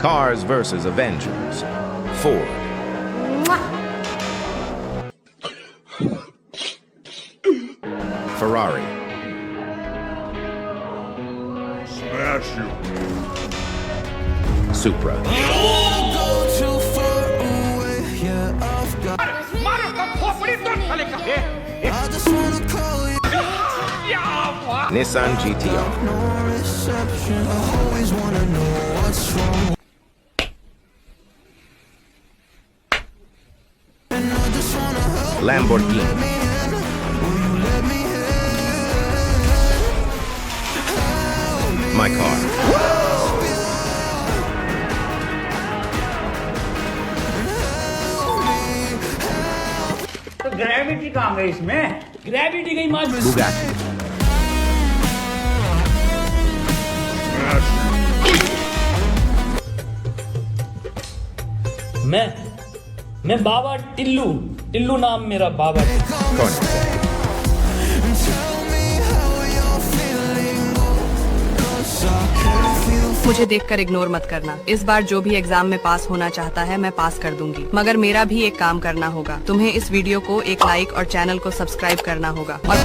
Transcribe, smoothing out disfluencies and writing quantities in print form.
Cars versus Avengers. Ford. Ferrari. Smash you. Supra. Nissan GTR. Lamborghini. My car. तो gravity कहाँ गई इसमें? Gravity गई मार। Bugatti. मैं बाबा टिल्लू नाम मेरा बाबा। मुझे देखकर इग्नोर मत करना। इस बार जो भी एग्जाम में पास होना चाहता है मैं पास कर दूंगी, मगर मेरा भी एक काम करना होगा। तुम्हें इस वीडियो को एक लाइक और चैनल को सब्सक्राइब करना होगा। और